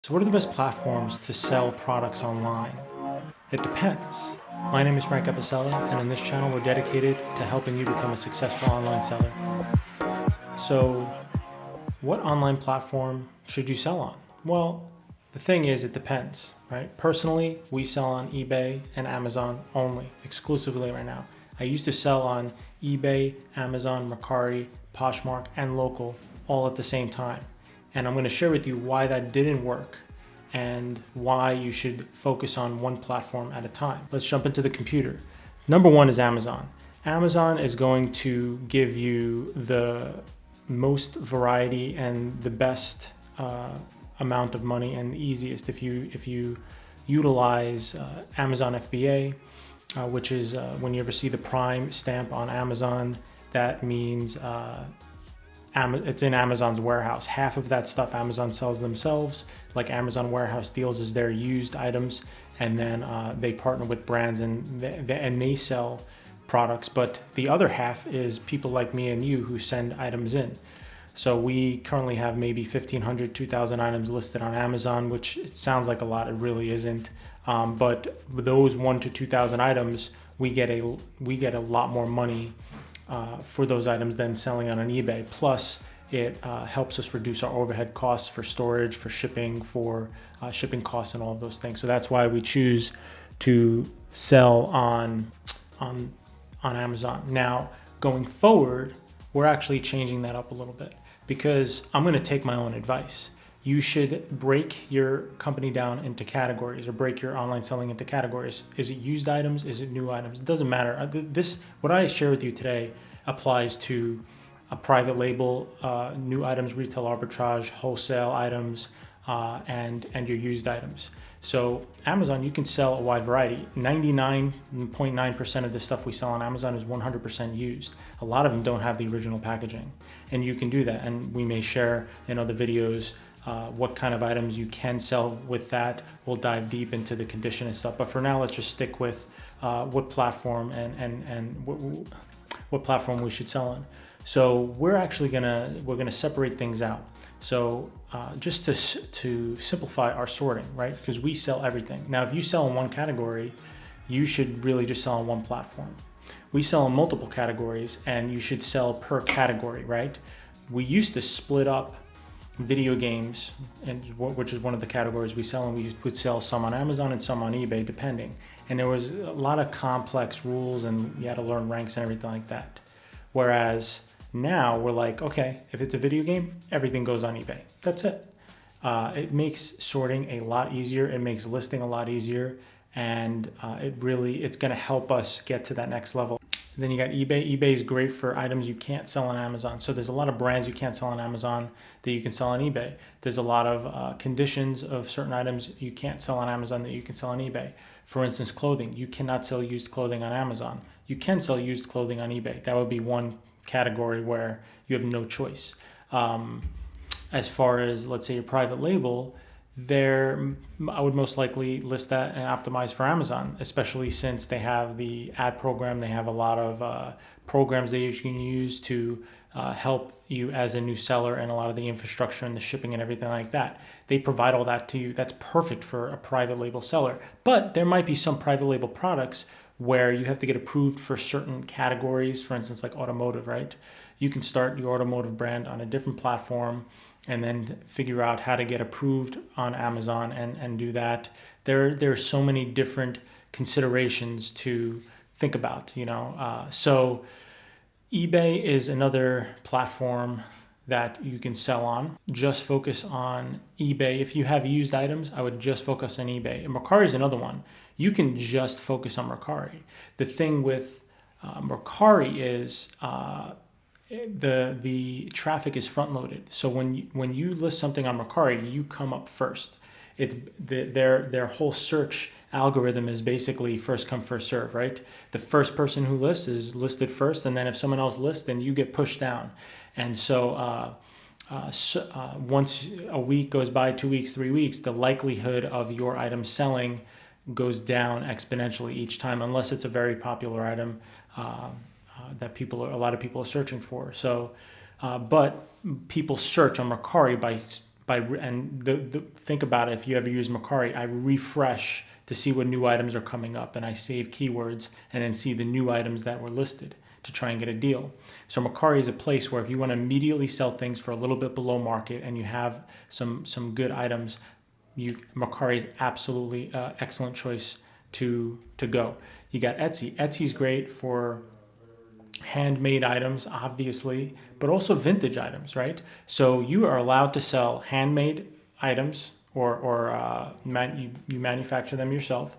So what are the best platforms to sell products online? It depends. My name is Frank Epicella, and on this channel we're dedicated to helping you become a successful online seller. So what online platform should you sell on? Well, the thing is, it depends, right? Personally, we sell on eBay and Amazon only, exclusively right now. I used to sell on eBay, Amazon, Makari, Poshmark, and local all at the same time. And I'm going to share with you why that didn't work and why you should focus on one platform at a time. Let's jump into the computer. Number one is Amazon. Amazon is going to give you the most variety and the best amount of money and the easiest if you utilize Amazon FBA, which is when you ever see the Prime stamp on Amazon, that means it's in Amazon's warehouse. Half of that stuff Amazon sells themselves, like Amazon Warehouse Deals is their used items, and then they partner with brands and they sell products. But the other half is people like me and you who send items in. So we currently have maybe 1,500, 2,000 items listed on Amazon, which it sounds like a lot. It really isn't. But with those 1,000 to 2,000 items, we get a lot more money for those items than selling on an eBay. Plus, it helps us reduce our overhead costs for storage, for shipping, for shipping costs, and all of those things. So that's why we choose to sell on Amazon. Now, going forward, we're actually changing that up a little bit because I'm going to take my own advice. You should break your company down into categories, or break your online selling into categories. Is it used items? Is it new items? It doesn't matter. What I share with you today applies to a private label, new items, retail arbitrage, wholesale items, and your used items. So Amazon, you can sell a wide variety. 99.9% of the stuff we sell on Amazon is 100% used. A lot of them don't have the original packaging, and you can do that. And we may share in other videos what kind of items you can sell with that. We'll dive deep into the condition and stuff. But for now, let's just stick with what platform and what platform we should sell on. So we're gonna separate things out. So just to simplify our sorting, right? Because we sell everything. Now, if you sell in one category, you should really just sell on one platform. We sell in multiple categories, and you should sell per category, right? We used to split up video games, which is one of the categories we sell, and we would sell some on Amazon and some on eBay, depending. And there was a lot of complex rules, and you had to learn ranks and everything like that. Whereas now we're like, okay, if it's a video game, everything goes on eBay. That's it. It makes sorting a lot easier. It makes listing a lot easier, and it's going to help us get to that next level. And then you got eBay. eBay is great for items you can't sell on Amazon. So there's a lot of brands you can't sell on Amazon that you can sell on eBay. There's a lot of conditions of certain items you can't sell on Amazon that you can sell on eBay. For instance, clothing. You cannot sell used clothing on Amazon. You can sell used clothing on eBay. That would be one category where you have no choice. As far as, let's say, your private label, I would most likely list that and optimize for Amazon, especially since they have the ad program. They have a lot of programs that you can use to help you as a new seller, and a lot of the infrastructure and the shipping and everything like that. They provide all that to you. That's perfect for a private label seller. But there might be some private label products where you have to get approved for certain categories, for instance, like automotive, right? You can start your automotive brand on a different platform and then figure out how to get approved on Amazon and do that. There are so many different considerations to think about, So eBay is another platform that you can sell on. Just focus on eBay. If you have used items, I would just focus on eBay. And Makari is another one. You can just focus on Makari. The thing with Makari is the traffic is front loaded. So when you list something on Makari, you come up first. It's their whole search algorithm is basically first come first serve, right? The first person who lists is listed first, and then if someone else lists, then you get pushed down. And so once a week goes by, 2 weeks, 3 weeks, the likelihood of your item selling goes down exponentially each time, unless it's a very popular item that a lot of people are searching for. So, but people search on Makari think about it, if you ever use Makari, I refresh to see what new items are coming up, and I save keywords and then see the new items that were listed to try and get a deal. So Makari is a place where if you want to immediately sell things for a little bit below market and you have some good items, Makari is absolutely excellent choice to go. You got Etsy. Etsy's great for handmade items, obviously, but also vintage items, right? So you are allowed to sell handmade items, or you manufacture them yourself,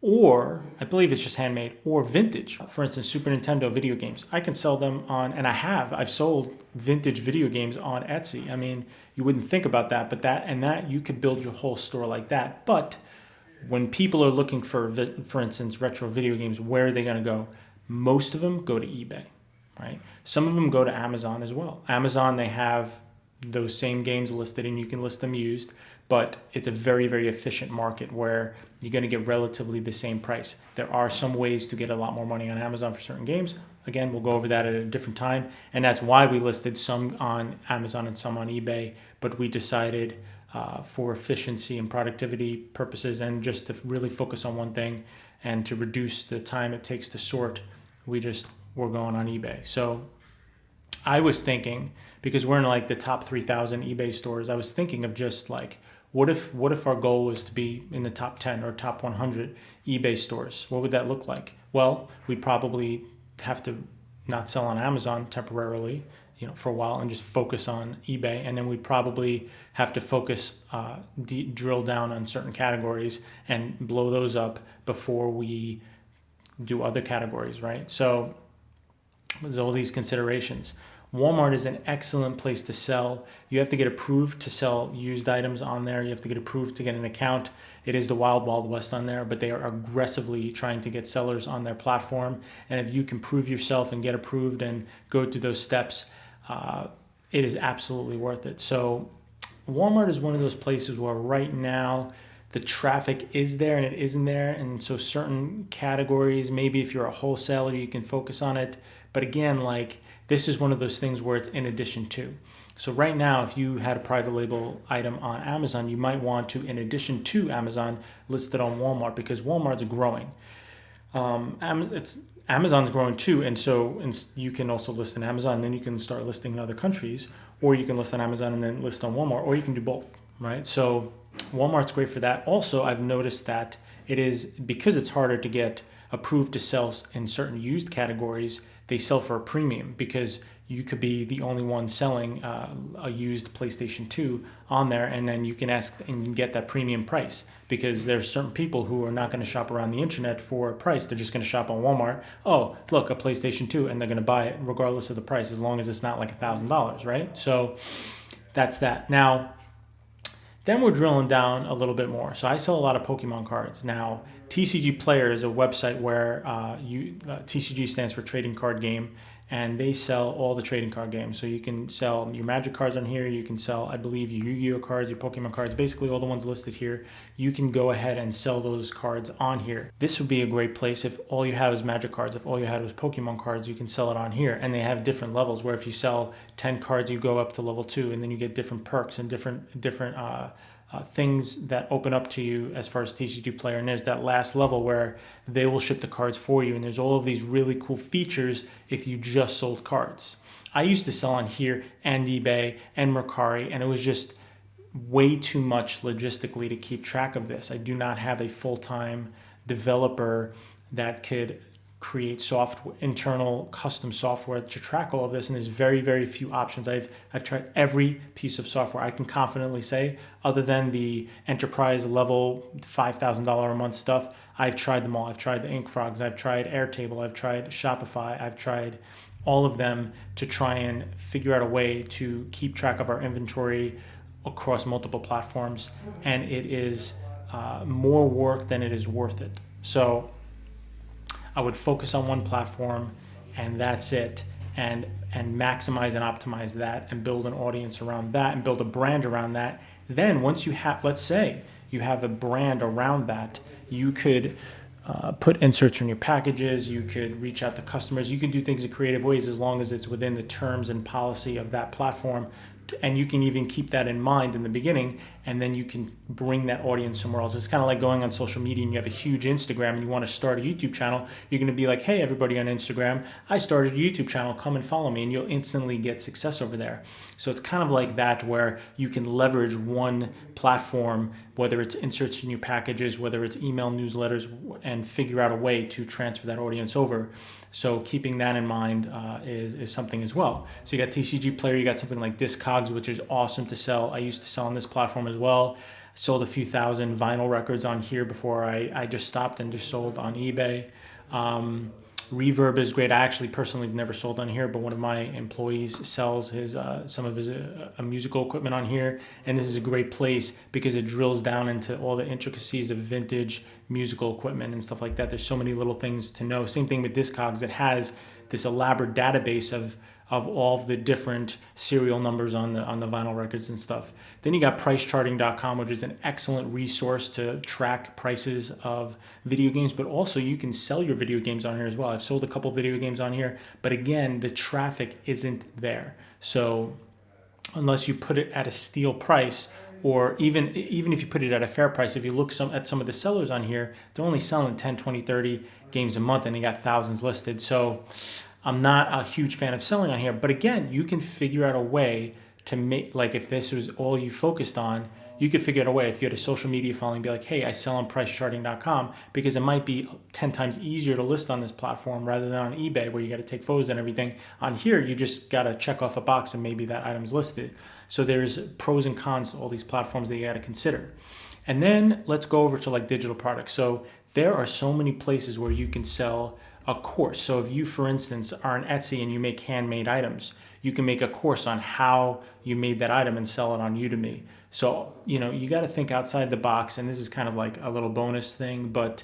or I believe it's just handmade, or vintage. For instance, Super Nintendo video games. I can sell them on, and I've sold vintage video games on Etsy. I mean, you wouldn't think about that, but that you could build your whole store like that. But when people are looking for instance, retro video games, where are they going to go? Most of them go to eBay, right? Some of them go to Amazon as well. Amazon, they have those same games listed and you can list them used, but it's a very, very efficient market where you're going to get relatively the same price. There are some ways to get a lot more money on Amazon for certain games. Again, we'll go over that at a different time. And that's why we listed some on Amazon and some on eBay, but we decided for efficiency and productivity purposes and just to really focus on one thing and to reduce the time it takes to sort, we're going on eBay. So I was thinking, because we're in like the top 3,000 eBay stores, I was thinking of just like, what if our goal was to be in the top 10 or top 100 eBay stores? What would that look like? Well, we'd probably have to not sell on Amazon temporarily, for a while, and just focus on eBay. And then we'd probably have to focus, drill down on certain categories and blow those up before we do other categories, right? So there's all these considerations. Walmart is an excellent place to sell. You have to get approved to sell used items on there. You have to get approved to get an account. It is the wild, wild west on there, but they are aggressively trying to get sellers on their platform. And if you can prove yourself and get approved and go through those steps, it is absolutely worth it. So Walmart is one of those places where right now the traffic is there and it isn't there. And so certain categories, maybe if you're a wholesaler, you can focus on it. But again, like, this is one of those things where it's in addition to. So right now, if you had a private label item on Amazon, you might want to, in addition to Amazon, list it on Walmart, because Walmart's growing. Amazon's growing too, and so you can also list on Amazon, and then you can start listing in other countries, or you can list on Amazon and then list on Walmart, or you can do both, right? So Walmart's great for that. Also, I've noticed that it is, because it's harder to get approved to sell in certain used categories, they sell for a premium, because you could be the only one selling a used PlayStation 2 on there, and then you can ask and you get that premium price, because there's certain people who are not going to shop around the internet for a price. They're just going to shop on Walmart. Oh, look, a PlayStation 2, and they're going to buy it regardless of the price, as long as it's not like $1,000, right? So that's that. Now, then we're drilling down a little bit more. So I sell a lot of Pokemon cards. Now, TCG Player is a website where TCG stands for Trading Card Game, and they sell all the trading card games. So you can sell your Magic cards on here. You can sell, I believe, your Yu-Gi-Oh cards, your Pokemon cards, basically all the ones listed here. You can go ahead and sell those cards on here. This would be a great place if all you have is Magic cards. If all you had was Pokemon cards, you can sell it on here. And they have different levels, where if you sell 10 cards, you go up to level 2, and then you get different perks and different things that open up to you as far as TCG Player. And there's that last level where they will ship the cards for you. And there's all of these really cool features if you just sold cards. I used to sell on here and eBay and Makari, and it was just way too much logistically to keep track of this. I do not have a full-time developer that could create software, internal custom software to track all of this, and there's very, very few options. I've tried every piece of software I can confidently say, other than the enterprise level $5,000 a month stuff. I've tried them all. I've tried the Ink Frogs, I've tried Airtable, I've tried Shopify, I've tried all of them to try and figure out a way to keep track of our inventory across multiple platforms, and it is more work than it is worth it. So I would focus on one platform, and that's it, and maximize and optimize that, and build an audience around that, and build a brand around that. Then once you have, let's say you have a brand around that, you could put inserts in your packages, you could reach out to customers, you can do things in creative ways, as long as it's within the terms and policy of that platform. and you can even keep that in mind in the beginning, and then you can bring that audience somewhere else. It's kind of like going on social media and you have a huge Instagram and you want to start a YouTube channel. You're going to be like, hey, everybody on Instagram, I started a YouTube channel, come and follow me, and you'll instantly get success over there. So it's kind of like that, where you can leverage one platform, whether it's inserts in your packages, whether it's email newsletters, and figure out a way to transfer that audience over. So keeping that in mind is something as well. So you got TCG Player, you got something like Discogs, which is awesome to sell. I used to sell on this platform as well. Sold a few thousand vinyl records on here before I just stopped and just sold on eBay. Reverb is great. I actually personally have never sold on here, but one of my employees sells his some of his musical equipment on here, and this is a great place because it drills down into all the intricacies of vintage musical equipment and stuff like that. There's so many little things to know. Same thing with Discogs. It has this elaborate database of all of the different serial numbers on the vinyl records and stuff. Then you got Pricecharting.com, which is an excellent resource to track prices of video games, but also you can sell your video games on here as well. I've sold a couple video games on here, but again, the traffic isn't there. So unless you put it at a steal price, or even if you put it at a fair price, if you look at some of the sellers on here, they're only selling 10, 20, 30 games a month, and they got thousands listed. So I'm not a huge fan of selling on here, but again, you can figure out a way to make, like if this was all you focused on, you could figure out a way, if you had a social media following, be like, hey, I sell on Pricecharting.com, because it might be 10 times easier to list on this platform rather than on eBay, where you got to take photos and everything. On here, you just got to check off a box and maybe that item's listed. So there's pros and cons to all these platforms that you got to consider. And then let's go over to like digital products. So there are so many places where you can sell a course. So if you, for instance, are on Etsy and you make handmade items, you can make a course on how you made that item and sell it on Udemy. So, you know, you got to think outside the box, and this is kind of like a little bonus thing, but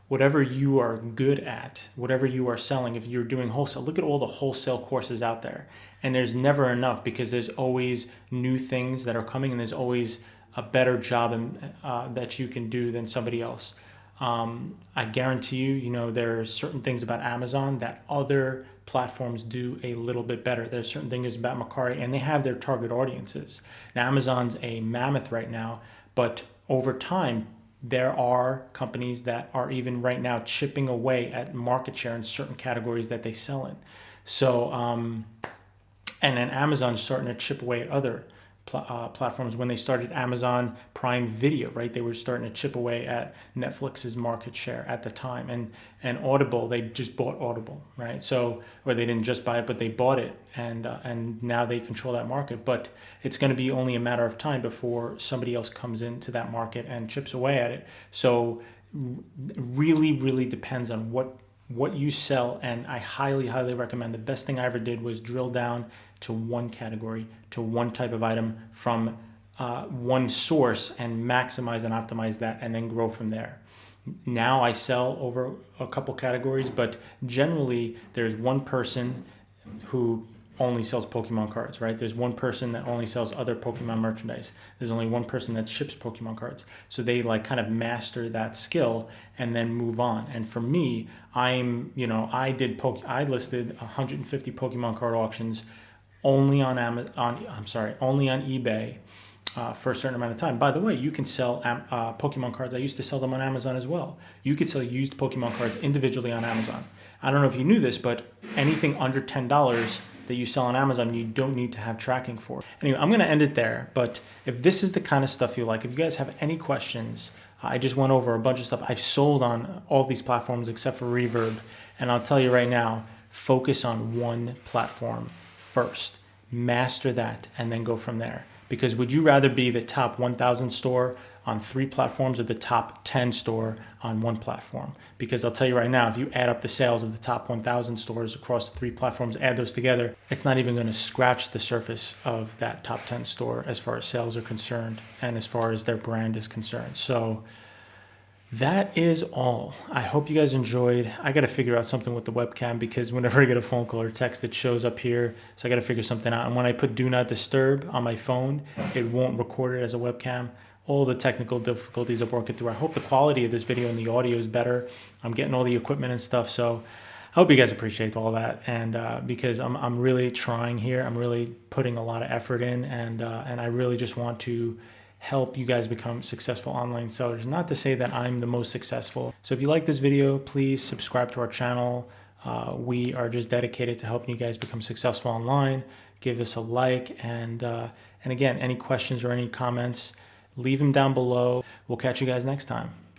whatever you are good at, whatever you are selling, if you're doing wholesale, look at all the wholesale courses out there. And there's never enough, because there's always new things that are coming, and there's always a better job that you can do than somebody else. I guarantee you, there are certain things about Amazon that other platforms do a little bit better. There's certain things about Makari, and they have their target audiences. Now, Amazon's a mammoth right now, but over time, there are companies that are even right now chipping away at market share in certain categories that they sell in. So, and then Amazon's starting to chip away at other platforms. When they started Amazon Prime Video, right, they were starting to chip away at Netflix's market share at the time. And Audible, they just bought Audible, right? So, or they didn't just buy it, but they bought it, and now they control that market. But it's going to be only a matter of time before somebody else comes into that market and chips away at it. So really, really depends on what you sell, and I highly, highly recommend. The best thing I ever did was drill down to one category, to one type of item from one source, and maximize and optimize that, and then grow from there. Now I sell over a couple categories, but generally there's one person who only sells Pokemon cards, right? There's one person that only sells other Pokemon merchandise. There's only one person that ships Pokemon cards. So they kind of master that skill and then move on. And for me, I listed 150 Pokemon card auctions only on only on eBay for a certain amount of time. By the way, you can sell Pokemon cards. I used to sell them on Amazon as well. You could sell used Pokemon cards individually on Amazon. I don't know if you knew this, but anything under $10 that you sell on Amazon, you don't need to have tracking for. Anyway, I'm going to end it there. But if this is the kind of stuff you like, if you guys have any questions, I just went over a bunch of stuff. I've sold on all these platforms except for Reverb. And I'll tell you right now, focus on one platform first. Master that, and then go from there. Because would you rather be the top 1,000 store on 3 platforms, or the top 10 store on 1 platform? Because I'll tell you right now, if you add up the sales of the top 1,000 stores across 3 platforms, add those together, it's not even going to scratch the surface of that top 10 store as far as sales are concerned, and as far as their brand is concerned. So that is all. I hope you guys enjoyed. I got to figure out something with the webcam, because whenever I get a phone call or text, it shows up here. So I got to figure something out. And when I put Do Not Disturb on my phone, it won't record it as a webcam. All the technical difficulties I'm working through. I hope the quality of this video and the audio is better. I'm getting all the equipment and stuff. So I hope you guys appreciate all that, and because I'm really trying here, I'm really putting a lot of effort in, and I really just want to help you guys become successful online sellers. Not to say that I'm the most successful. So if you like this video, please subscribe to our channel. We are just dedicated to helping you guys become successful online. Give us a like, and again, any questions or any comments, leave them down below. We'll catch you guys next time.